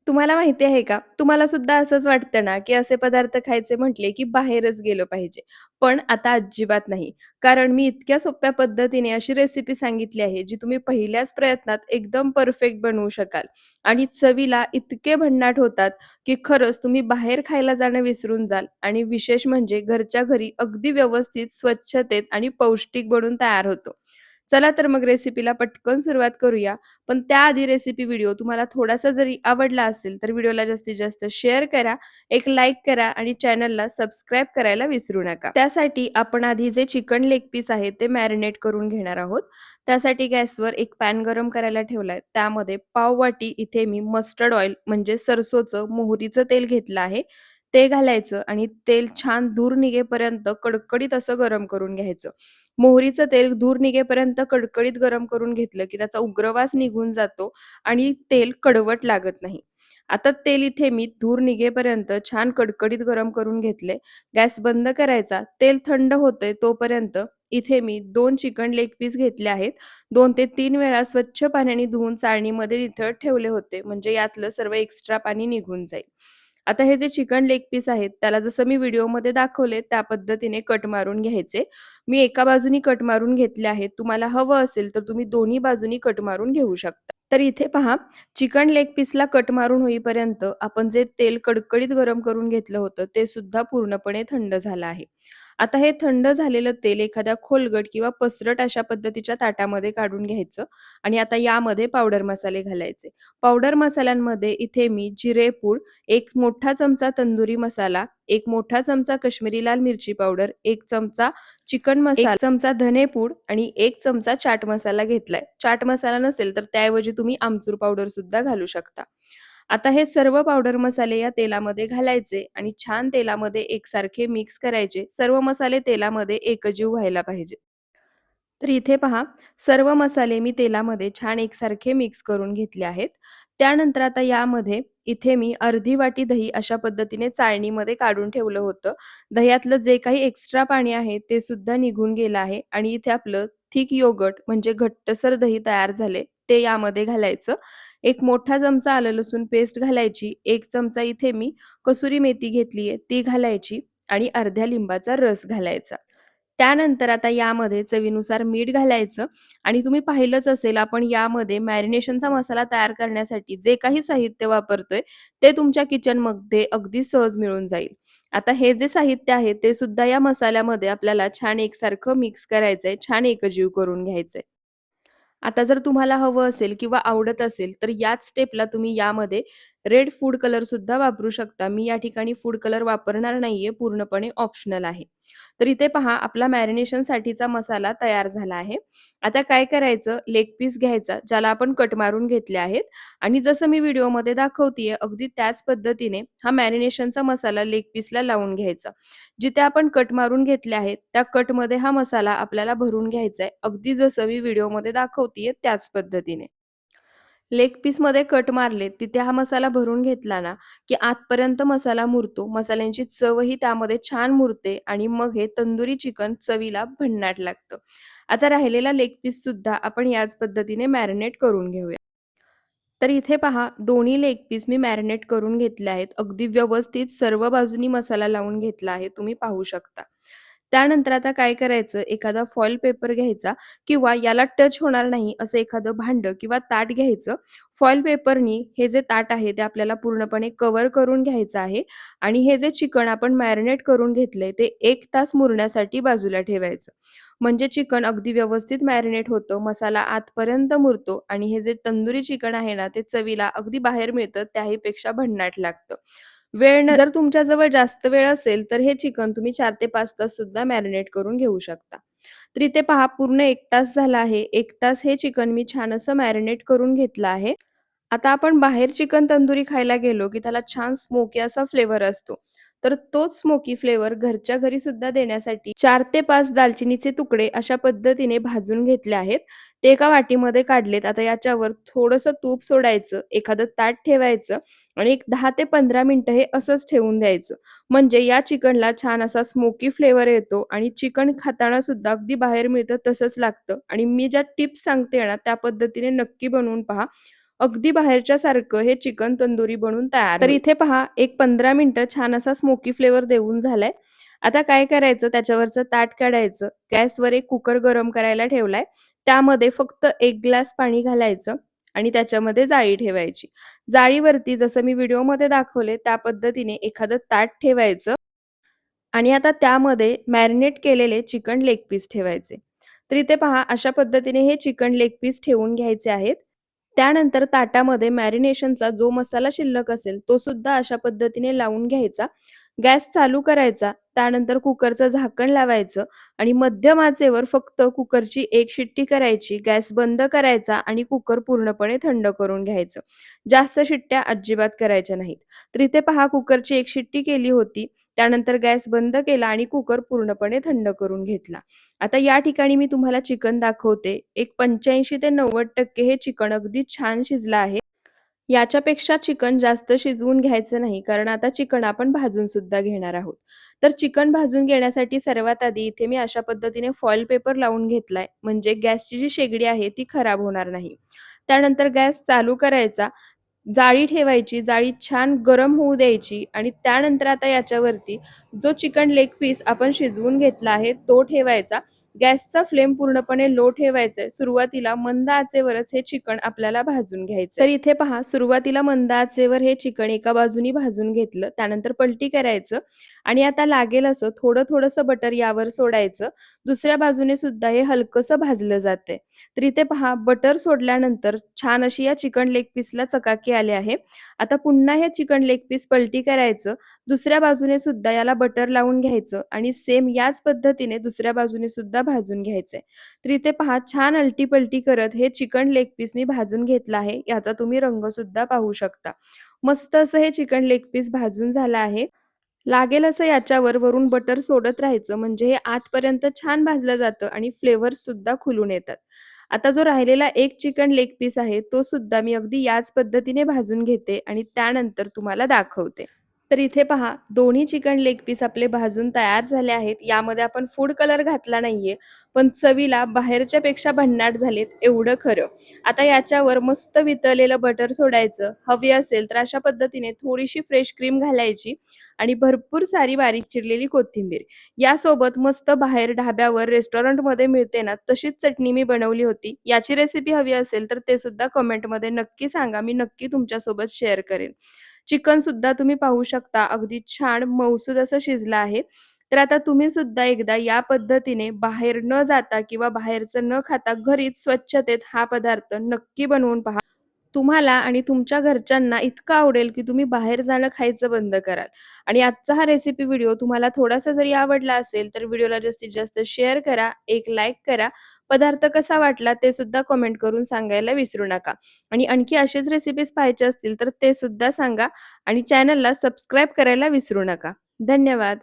तुम्हाला माहिती आहे का? तुम्हाला सुद्धा असंच वाटतं ना, की असे पदार्थ खायचे म्हटले, की बाहेरच गेलं पाहिजे. पण आता अजिबात नाही. कारण मी इतक्या सोप्या पद्धतीने अशी रेसिपी सांगितली आहे, जी तुम्ही पहिल्याच प्रयत्नात एकदम परफेक्ट बनवू शकाल आणि चवीला इतके भन्नाट होतात, की खरंच तुम्ही बाहेर खायला जाणं विसरून जाल आणि विशेष म्हणजे घरच्या घरी अगदी व्यवस्थित, स्वच्छतेत आणि पौष्टिक बनून तयार होतो. चला तर मग रेसिपीला पटकन सुरुवात करूया. पण त्याआधी रेसिपी व्हिडिओ तुम्हाला थोडासा जरी आवडला असेल, तर व्हिडिओला जास्तीत जास्त शेअर करा, एक लाईक करा आणि चॅनलला सबस्क्राईब करायला विसरू नका. त्यासाठी आपण आधी जे चिकन लेग पीस आहे ते मॅरिनेट करून घेणार आहोत. त्यासाठी गॅसवर एक पॅन गरम करायला ठेवलाय. त्यामध्ये पाववाटी इथे मी मस्टर्ड ऑइल म्हणजे सरसोचं, मोहरीचं तेल घेतलं आहे. ते घालायचं आणि तेल छान धूर निघेपर्यंत कडकडीत असं गरम करून घ्यायचं. मोहरीचं तेल धूर निघेपर्यंत कडकडीत गरम करून घेतलं, की त्याचा उग्रवास निघून जातो आणि तेल कडवट लागत नाही. आता तेल इथे मी धूर निघेपर्यंत छान कडकडीत गरम करून घेतले. गॅस बंद करायचा. तेल थंड होतंय तोपर्यंत इथे मी 2 चिकन लेग पीस घेतले आहेत. 2 ते 3 वेळा स्वच्छ पाण्याने धुवून चाळणीमध्ये निथळत ठेवले होते. म्हणजे यातलं सर्व एक्स्ट्रा पाणी निघून जाईल. आता हे जे चिकन लेग पीस आहेत, त्याला जसं मी व्हिडिओमध्ये दाखवले त्या पद्धतीने कट मारून घ्यायचे. मी एका बाजूनी कट मारून घेतले आहेत. तुम्हाला हवं असेल तर तुम्ही दोन्ही बाजूनी कट मारून घेऊ शकता. तर इथे पहा चिकन लेग पीसला कट मारून होईपर्यंत आपण जे तेल कडकडीत गरम करून घेतलं होतं ते सुद्धा पूर्णपणे थंड झालं आहे. आता हे थंड झालेलं तेल एखाद्या खोलगट किंवा पसरट अशा पद्धतीच्या ताटामध्ये काढून घ्यायचं आणि आता यामध्ये पावडर मसाले घालायचे. पावडर मसाल्यांमध्ये इथे मी जिरेपूड, 1 मोठा चमचा तंदुरी मसाला, 1 मोठा चमचा काश्मीरी लाल मिरची पावडर, 1 चमचा चिकन मसाला, 1 चमचा धनेपूड आणि 1 चमचा चाट मसाला घेतलाय. चाट मसाला नसेल तर त्याऐवजी तुम्ही आमचूर पावडर सुद्धा घालू शकता. आता हे सर्व पावडर मसाले या तेलामध्ये घालायचे आणि छान तेलामध्ये एकसारखे मिक्स करायचे. सर्व मसाले तेलामध्ये एकजीव व्हायला पाहिजे. तर इथे पहा, सर्व मसाले मी तेलामध्ये छान एकसारखे मिक्स करून घेतले आहेत. त्यानंतर आता यामध्ये इथे मी अर्धी वाटी दही अशा पद्धतीने चाळणीमध्ये काढून ठेवलं होतं. दह्यातलं जे काही एक्स्ट्रा पाणी आहे ते सुद्धा निघून गेलं आहे आणि इथे आपलं थिक योगर्ट म्हणजे घट्टसर दही तयार झाले, ते यामध्ये घालायचं. 1 मोठा चमचा आलं लसूण पेस्ट घालायची. 1 चमचा इथे मी कसुरी मेथी घेतली आहे, ती घालायची आणि अर्ध्या लिंबाचा रस घालायचा. त्यानंतर आता यामध्ये चवीनुसार मीठ घालायचं आणि तुम्ही पाहिलंच असेल आपण यामध्ये मॅरिनेशनचा मसाला तयार करण्यासाठी जे काही साहित्य वापरतोय ते तुमच्या किचनमध्ये अगदी सहज मिळून जाईल. आता हे जे साहित्य आहे ते सुद्धा या मसाल्यामध्ये आपल्याला छान एकसारखं मिक्स करायचंय, छान एकजीव करून घ्यायचंय. आता जर तुम्हाला हवं असेल किंवा आवडत असेल, तर याच स्टेपला तुम्ही यामध्ये रेड फूड कलर सुद्धा वापरू शकता. मी या ठिकाणी फूड कलर वापरणार नाहीये, पूर्णपणे ऑप्शनल आहे. तर इथे पहा आपला मॅरिनेशनसाठीचा मसाला तयार झाला आहे. आता काय करायचं, लेग पीस घ्यायचा, ज्याला आपण कट मारून घेतले आहेत आणि जसं मी व्हिडिओमध्ये दाखवतीये, अगदी त्याच पद्धतीने हा मॅरिनेशनचा मसाला लेग पीसला लावून घ्यायचा. जिथे आपण कट मारून घेतले आहेत, त्या कटमध्ये हा मसाला आपल्याला भरून घ्यायचा आहे. अगदी जसं मी व्हिडिओमध्ये दाखवतीये त्याच पद्धतीने. लेग पीसमध्ये कट मारले, तिथे हा मसाला भरून घेतला ना, की आतपर्यंत मसाला मुरतो. मसाल्यांची चवही त्यामध्ये छान मुरते आणि मग हे तंदुरी चिकन चवीला भन्नाट लागतं. आता राहिलेला लेग पीससुद्धा आपण याच पद्धतीने मॅरिनेट करून घेऊया. तर इथे पहा दोन्ही लेग पीस मी मॅरिनेट करून घेतले आहेत. अगदी व्यवस्थित सर्व बाजूनी मसाला लावून घेतला आहे. तुम्ही पाहू शकता. त्यानंतर आता काय करायचं, एखादा फॉइल पेपर घ्यायचा किंवा याला टच होणार नाही असं एखादं भांडं किंवा ताट घ्यायचं. फॉइल पेपरनी हे जे ताट आहे ते आपल्याला पूर्णपणे कव्हर करून घ्यायचं आहे आणि हे जे चिकन आपण मॅरिनेट करून घेतलंय ते 1 तास मुरण्यासाठी बाजूला ठेवायचं. म्हणजे चिकन अगदी व्यवस्थित मॅरिनेट होतं, मसाला आतपर्यंत मुरतो आणि हे जे तंदुरी चिकन आहे ना, ते चवीला अगदी बाहेर मिळतं त्याही पेक्षा भन्नाट लागतं. जर तुमच्याजवळ जास्त वेळ असेल, तर हे चिकन तुम्ही 4 ते 5 तास सुद्धा मॅरिनेट करून घेऊ शकता. तर इथे पहा पूर्ण 1 तास झाला आहे. 1 तास हे चिकन मी छान असं मॅरिनेट करून घेतलं आहे. आता आपण बाहेर चिकन तंदुरी खायला गेलो, की त्याला छान स्मोकी असा फ्लेवर असतो. तर तोच स्मोकी फ्लेवर घरच्या घरी सुद्धा देण्यासाठी 4 ते 5 दालचिनीचे तुकडे अशा पद्धतीने भाजून घेतले आहेत. ते एका वाटीमध्ये काढलेत. आता याच्यावर थोडंसं तूप सोडायचं, एखादं ताट ठेवायचं आणि एक 10 ते 15 मिनिटं हे असंच ठेवून द्यायचं. म्हणजे या चिकनला छान असा स्मोकी फ्लेवर येतो आणि चिकन खाताना सुद्धा अगदी बाहेर मिळतं तसंच लागतं आणि मी ज्या टिप्स सांगते ना, त्या पद्धतीने नक्की बनवून पहा. अगदी बाहेरच्यासारखं हे चिकन तंदुरी बनून तयार तर इथे पहा एक 15 मिनिटं छान असा स्मोकी फ्लेवर देऊन झालाय. आता काय करायचं त्याच्यावरचं ताट काढायचं. गॅसवर एक कुकर गरम करायला ठेवलाय. त्यामध्ये फक्त 1 ग्लास पाणी घालायचं आणि त्याच्यामध्ये जाळी ठेवायची. जाळीवरती जसं मी व्हिडिओमध्ये दाखवले त्या पद्धतीने एखादं ताट ठेवायचं आणि आता त्यामध्ये मॅरिनेट केलेले चिकन लेग पीस ठेवायचे. तर इथे पहा अशा पद्धतीने हे चिकन लेग पीस ठेवून घ्यायचे आहेत. त्यानंतर ताटामध्ये मॅरिनेशनचा जो मसाला शिल्लक असेल, तो सुद्धा अशा पद्धतीने लावून घ्यायचा. गॅस चालू करायचा. त्यानंतर कुकरचं झाकण लावायचं आणि मध्यम आचेवर फक्त कुकरची 1 शिट्टी करायची. गॅस बंद करायचा आणि कुकर पूर्णपणे थंड करून घ्यायचं. जास्त शिट्ट्या अजिबात करायच्या नाहीत. तर इथे पहा कुकरची 1 शिट्टी केली होती. त्यानंतर गॅस बंद केला आणि कुकर पूर्णपणे थंड करून घेतला. आता या ठिकाणी मी तुम्हाला चिकन दाखवते. एक 85% ते 90% हे चिकन अगदी छान शिजलं आहे. याच्यापेक्षा चिकन जास्त शिजवून घ्यायचं नाही, कारण आता चिकन आपण भाजून सुद्धा घेणार आहोत. तर चिकन भाजून घेण्यासाठी सर्वात आधी इथे मी अशा पद्धतीने फॉइल पेपर लावून घेतलाय, म्हणजे गॅसची जी शेगडी आहे ती खराब होणार नाही. त्यानंतर गॅस चालू करायचा. जाळी ठेवायची, जाळी छान गरम होऊ द्यायची आणि त्यानंतर आता याच्यावरती जो चिकन लेग पीस आपण शिजवून घेतला आहे तो ठेवायचा. गॅसचा फ्लेम पूर्णपणे लो ठेवायचा आहे. सुरुवातीला मंद आचेवरच हे चिकन आपल्याला भाजून घ्यायचं तर इथे पहा सुरुवातीला मंद आचेवर हे चिकन एका बाजूनी भाजून घेतलं. त्यानंतर पलटी करायचं आणि आता लागेल असं थोडं-थोडंसं बटर यावर सोडायचं. दुसऱ्या बाजूने सुद्धा हे हलकंसं भाजलं जातंय. तर इथे पहा बटर सोडल्यानंतर छान अशी या चिकन लेग पीसला चकाकी आली आहे. आता पुन्हा हे चिकन लेग पीस पलटी करायचं. दुसऱ्या बाजूने सुद्धा याला बटर लावून घ्यायचं आणि सेम याच पद्धतीने दुसऱ्या बाजूने सुद्धा भाजून घ्यायचंय. तर इथे पहा छान अलटी-पलटी करत हे चिकन लेग पीस मी भाजून घेतलं आहे. याचा तुम्ही रंग सुद्धा पाहू शकता. मस्त असं हे चिकन लेग पीस भाजून झालं आहे. लागेल असं याच्यावर वरून बटर सोडत राहायचं म्हणजे हे आतपर्यंत छान भाजलं जातं आणि फ्लेवर्स सुद्धा खुलून येतात. आता जो राहिलेला एक चिकन लेग पीस आहे तो सुद्धा मी अगदी याच पद्धतीने भाजून घेते आणि त्यानंतर तुम्हाला दाखवते. तर इथे पहा दोन्ही चिकन लेग पीस आपले भाजून तयार झाले आहेत. यामध्ये आपण फूड कलर घातला नाहीये, पण चवीला बाहेरच्या पेक्षा भन्नाट झालेत एवढं खरं. आता याच्यावर मस्त वितळलेलं बटर सोडायचं. हवी असेल तर अशा पद्धतीने थोडीशी फ्रेश क्रीम घालायची आणि भरपूर सारी बारीक चिरलेली कोथिंबीर. यासोबत मस्त बाहेर ढाब्यावर, रेस्टॉरंटमध्ये मिळते ना, तशीच चटणी मी बनवली होती. याची रेसिपी हवी असेल तर ते सुद्धा कमेंटमध्ये नक्की सांगा. मी नक्की तुमच्यासोबत शेअर करेन. चिकन सुद्धा तुम्ही पाहू शकता अगदी छान मऊसूद असं शिजलं आहे. तर आता तुम्ही सुद्धा एकदा या पद्धतीने बाहेर न जाता किंवा बाहेरचं न खाता घरीच स्वच्छतेत हा पदार्थ नक्की बनवून पहा. तुम्हाला आणि तुमच्या घरच्यांना इतकं आवडेल, की तुम्ही बाहेर जाणं खायचं बंद कराल. आणि आजचा हा रेसिपी व्हिडिओ तुम्हाला थोडासा जरी आवडला असेल, तर व्हिडिओला जास्तीत जास्त शेअर करा, एक लाईक करा. पदार्थ कसा वाटला ते सुद्धा कमेंट करून सांगायला विसरू नका. आणि आणखी असेच रेसिपीज पाहायचे असतील, तर ते सुद्धा सांगा आणि चॅनलला सबस्क्राईब करायला विसरू नका. धन्यवाद.